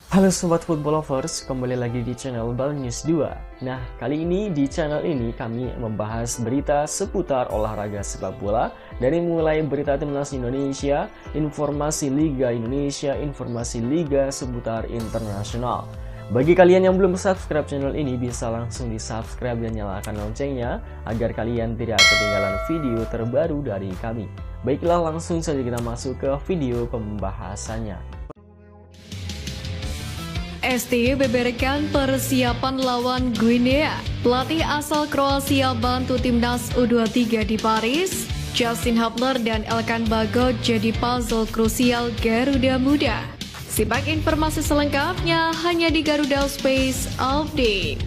Halo Sobat Football Lovers, kembali lagi di channel Bal News 2. Nah, kali ini di channel ini kami membahas berita seputar olahraga sepak bola. Dari mulai berita timnas Indonesia, informasi Liga Indonesia, informasi Liga seputar internasional. Bagi kalian yang belum subscribe channel ini, bisa langsung di subscribe dan nyalakan loncengnya agar kalian tidak ketinggalan video terbaru dari kami. Baiklah, langsung saja kita masuk ke video pembahasannya. STY beberkan persiapan lawan Guinea. Pelatih asal Kroasia bantu timnas U23 di Paris. Justin Hubner dan Elkan Bagot jadi puzzle krusial Garuda Muda. Simak informasi selengkapnya hanya di Garuda Space Update.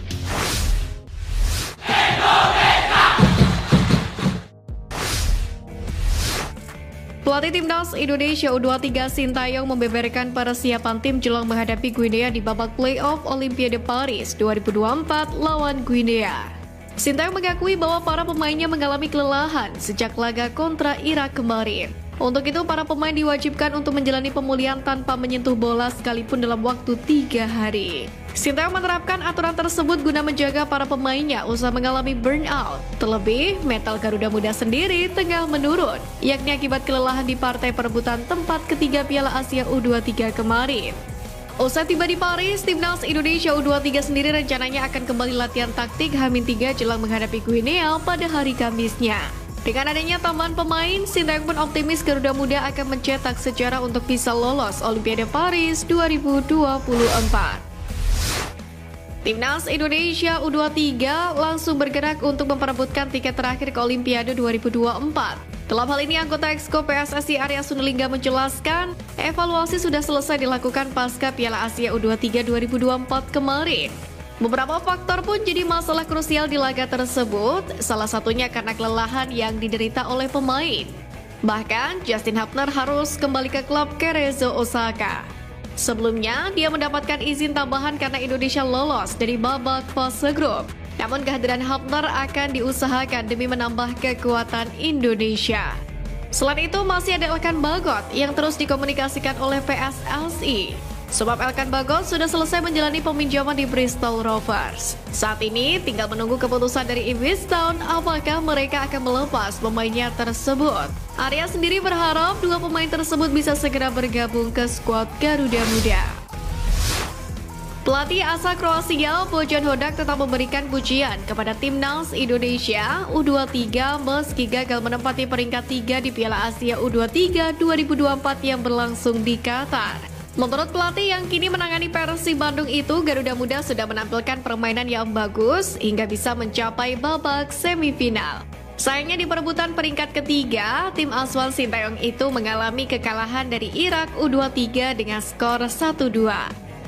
Pelatih timnas Indonesia U23 Sintayong membeberkan persiapan tim jelang menghadapi Guinea di babak playoff Olimpiade Paris 2024 lawan Guinea. Sintayong mengakui bahwa para pemainnya mengalami kelelahan sejak laga kontra Irak kemarin. Untuk itu, para pemain diwajibkan untuk menjalani pemulihan tanpa menyentuh bola sekalipun dalam waktu 3 hari. Sintayong menerapkan aturan tersebut guna menjaga para pemainnya usai mengalami burnout. Terlebih, mental Garuda Muda sendiri tengah menurun, yakni akibat kelelahan di partai perebutan tempat ketiga Piala Asia U23 kemarin. Usai tiba di Paris, timnas Indonesia U23 sendiri rencananya akan kembali latihan taktik H-3 jelang menghadapi Guinea pada hari Kamisnya. Dengan adanya tambahan pemain, Sintayong pun optimis Garuda Muda akan mencetak sejarah untuk bisa lolos Olimpiade Paris 2024. Timnas Indonesia U23 langsung bergerak untuk memperebutkan tiket terakhir ke Olimpiade 2024. Dalam hal ini, anggota Exco PSSI Arya Sinulinga menjelaskan, evaluasi sudah selesai dilakukan pasca Piala Asia U23 2024 kemarin. Beberapa faktor pun jadi masalah krusial di laga tersebut, salah satunya karena kelelahan yang diderita oleh pemain. Bahkan, Justin Hubner harus kembali ke klub Cerezo Osaka. Sebelumnya, dia mendapatkan izin tambahan karena Indonesia lolos dari babak fase grup. Namun kehadiran Hubner akan diusahakan demi menambah kekuatan Indonesia. Selain itu, masih ada Elkan Bagot yang terus dikomunikasikan oleh PSSI. Sebab Elkan Bagot sudah selesai menjalani peminjaman di Bristol Rovers. Saat ini tinggal menunggu keputusan dari Ipswich Town apakah mereka akan melepas pemainnya tersebut. Arya sendiri berharap dua pemain tersebut bisa segera bergabung ke skuad Garuda Muda. Pelatih asal Kroasia Bojan Hodak tetap memberikan pujian kepada timnas Indonesia U23 meski gagal menempati peringkat 3 di Piala Asia U23 2024 yang berlangsung di Qatar. Menurut pelatih yang kini menangani Persib Bandung itu, Garuda Muda sudah menampilkan permainan yang bagus hingga bisa mencapai babak semifinal. Sayangnya di perebutan peringkat ketiga, tim asuhan Sintayong itu mengalami kekalahan dari Irak U23 dengan skor 1-2.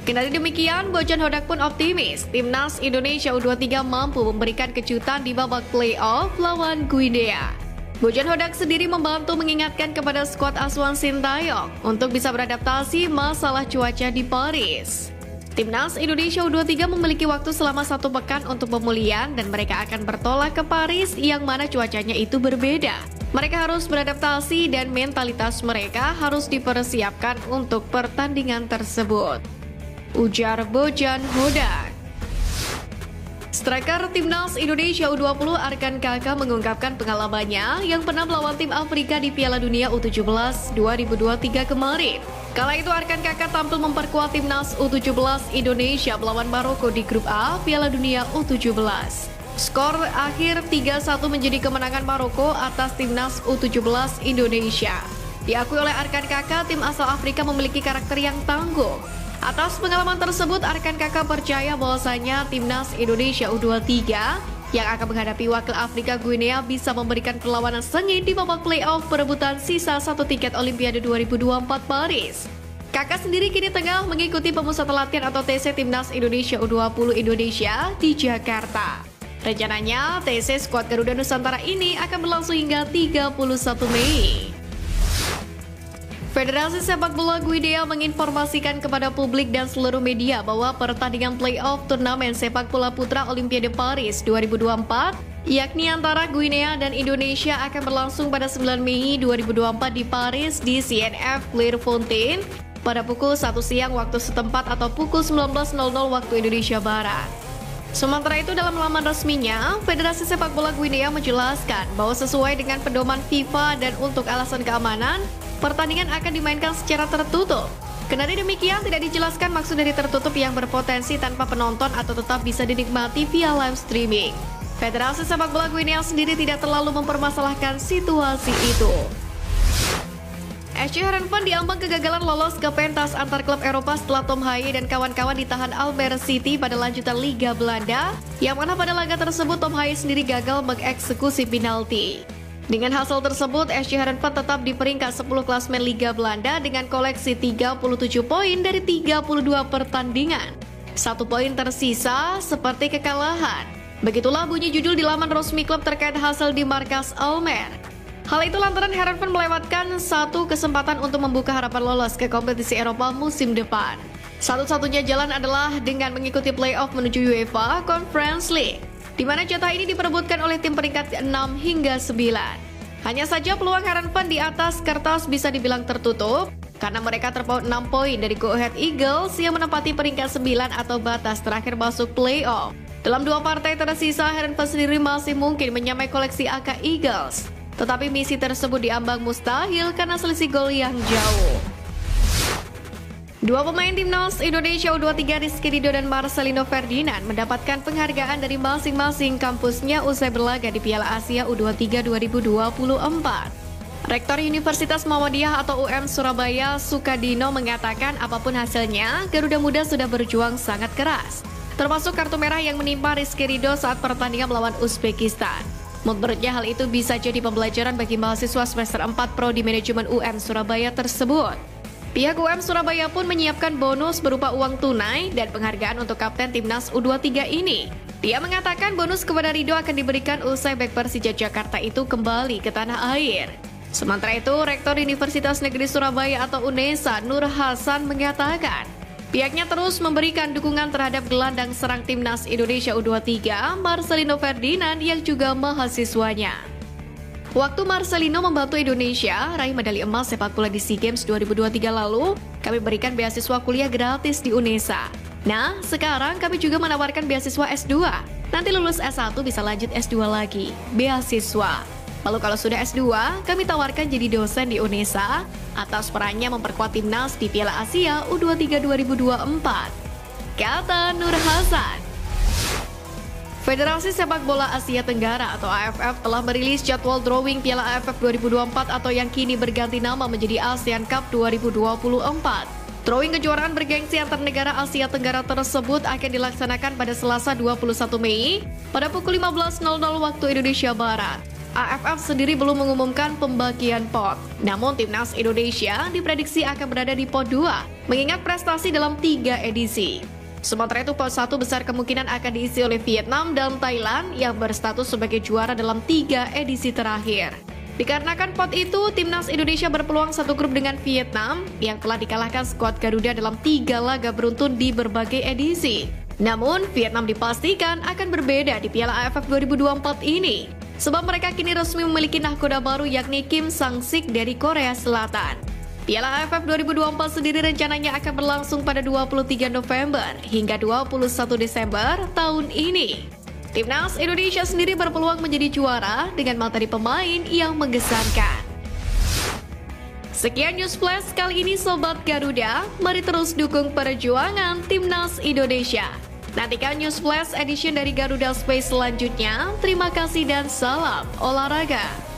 Kendali demikian, Bojan Hodak pun optimis timnas Indonesia U23 mampu memberikan kejutan di babak playoff lawan Guinea. Bojan Hodak sendiri membantu mengingatkan kepada skuad asuhan Sintayong untuk bisa beradaptasi masalah cuaca di Paris. Timnas Indonesia U23 memiliki waktu selama 1 pekan untuk pemulihan dan mereka akan bertolak ke Paris yang mana cuacanya itu berbeda. Mereka harus beradaptasi dan mentalitas mereka harus dipersiapkan untuk pertandingan tersebut, ujar Bojan Hodak. Striker timnas Indonesia U20 Arkan Kakak mengungkapkan pengalamannya yang pernah melawan tim Afrika di Piala Dunia U17 2023 kemarin. Kala itu Arkan Kakak tampil memperkuat timnas U17 Indonesia melawan Maroko di grup A Piala Dunia U17. Skor akhir 3-1 menjadi kemenangan Maroko atas timnas U17 Indonesia. Diakui oleh Arkan Kakak, tim asal Afrika memiliki karakter yang tangguh. Atas pengalaman tersebut, Arkan Kakak percaya bahwasanya timnas Indonesia U23 yang akan menghadapi wakil Afrika Guinea bisa memberikan perlawanan sengit di babak playoff perebutan sisa 1 tiket Olimpiade 2024 Paris. Kakak sendiri kini tengah mengikuti pemusatan latihan atau TC Timnas Indonesia U20 Indonesia di Jakarta. Rencananya, TC skuad Garuda Nusantara ini akan berlangsung hingga 31 Mei. Federasi Sepak Bola Guinea menginformasikan kepada publik dan seluruh media bahwa pertandingan playoff turnamen sepak bola putra Olimpiade Paris 2024, yakni antara Guinea dan Indonesia akan berlangsung pada 9 Mei 2024 di Paris di CNF Clairefontaine pada pukul 1 siang waktu setempat atau pukul 19.00 waktu Indonesia Barat. Sementara itu dalam laman resminya, Federasi Sepak Bola Guinea menjelaskan bahwa sesuai dengan pedoman FIFA dan untuk alasan keamanan, pertandingan akan dimainkan secara tertutup. Kendati demikian, tidak dijelaskan maksud dari tertutup yang berpotensi tanpa penonton atau tetap bisa dinikmati via live streaming. Federasi Sepak Bola Guinea sendiri tidak terlalu mempermasalahkan situasi itu. SC Heerenveen diambang kegagalan lolos ke pentas antar klub Eropa setelah Tom Haye dan kawan-kawan ditahan Almere City pada lanjutan Liga Belanda, yang mana pada laga tersebut Tom Haye sendiri gagal mengeksekusi penalti. Dengan hasil tersebut, SC Heerenveen tetap di peringkat 10 klasemen Liga Belanda dengan koleksi 37 poin dari 32 pertandingan. 1 poin tersisa seperti kekalahan. Begitulah bunyi judul di laman resmi klub terkait hasil di markas Almere. Hal itu lantaran Heerenveen melewatkan satu kesempatan untuk membuka harapan lolos ke kompetisi Eropa musim depan. Satu-satunya jalan adalah dengan mengikuti playoff menuju UEFA Conference League, di mana jatah ini diperebutkan oleh tim peringkat 6 hingga 9. Hanya saja peluang Heerenveen di atas kertas bisa dibilang tertutup, karena mereka terpaut 6 poin dari Go Ahead Eagles yang menempati peringkat 9 atau batas terakhir masuk playoff. Dalam 2 partai tersisa, Heerenveen sendiri masih mungkin menyamai koleksi angka Eagles. Tetapi misi tersebut diambang mustahil karena selisih gol yang jauh. 2 pemain timnas Indonesia U23 Rizky Ridho dan Marcelino Ferdinand mendapatkan penghargaan dari masing-masing kampusnya usai berlaga di Piala Asia U23 2024. Rektor Universitas Muhammadiyah atau UM Surabaya, Sukadino, mengatakan apapun hasilnya, Garuda Muda sudah berjuang sangat keras, termasuk kartu merah yang menimpa Rizky Ridho saat pertandingan melawan Uzbekistan. Menurutnya hal itu bisa jadi pembelajaran bagi mahasiswa semester 4 Pro di manajemen UM Surabaya tersebut. Pihak UM Surabaya pun menyiapkan bonus berupa uang tunai dan penghargaan untuk kapten timnas U23 ini. Dia mengatakan bonus kepada Ridho akan diberikan usai bek Persija Jakarta itu kembali ke tanah air. Sementara itu, Rektor Universitas Negeri Surabaya atau UNESA, Nur Hasan, mengatakan pihaknya terus memberikan dukungan terhadap gelandang serang timnas Indonesia U23, Marcelino Ferdinand, yang juga mahasiswanya. Waktu Marcelino membantu Indonesia raih medali emas sepak bola di SEA Games 2023 lalu, kami berikan beasiswa kuliah gratis di UNESA. Nah, sekarang kami juga menawarkan beasiswa S2. Nanti lulus S1 bisa lanjut S2 lagi, beasiswa. Lalu kalau sudah S2, kami tawarkan jadi dosen di UNESA atas perannya memperkuat timnas di Piala Asia U23 2024, kata Nur Hasan. Federasi Sepak Bola Asia Tenggara atau AFF telah merilis jadwal drawing Piala AFF 2024 atau yang kini berganti nama menjadi ASEAN Cup 2024. Drawing kejuaraan bergengsi antar negara Asia Tenggara tersebut akan dilaksanakan pada Selasa 21 Mei pada pukul 15.00 waktu Indonesia Barat. AFF sendiri belum mengumumkan pembagian pot. Namun timnas Indonesia diprediksi akan berada di pot 2 mengingat prestasi dalam 3 edisi. Sementara itu, pot 1 besar kemungkinan akan diisi oleh Vietnam dan Thailand yang berstatus sebagai juara dalam 3 edisi terakhir. Dikarenakan pot itu, timnas Indonesia berpeluang satu grup dengan Vietnam yang telah dikalahkan skuad Garuda dalam 3 laga beruntun di berbagai edisi. Namun, Vietnam dipastikan akan berbeda di Piala AFF 2024 ini, sebab mereka kini resmi memiliki nahkoda baru yakni Kim Sang-sik dari Korea Selatan. Piala AFF 2024 sendiri rencananya akan berlangsung pada 23 November hingga 21 Desember tahun ini. Timnas Indonesia sendiri berpeluang menjadi juara dengan materi pemain yang menggesankan. Sekian News Flash kali ini Sobat Garuda, mari terus dukung perjuangan Timnas Indonesia. Nantikan News Flash edition dari Garuda Space selanjutnya. Terima kasih dan salam olahraga.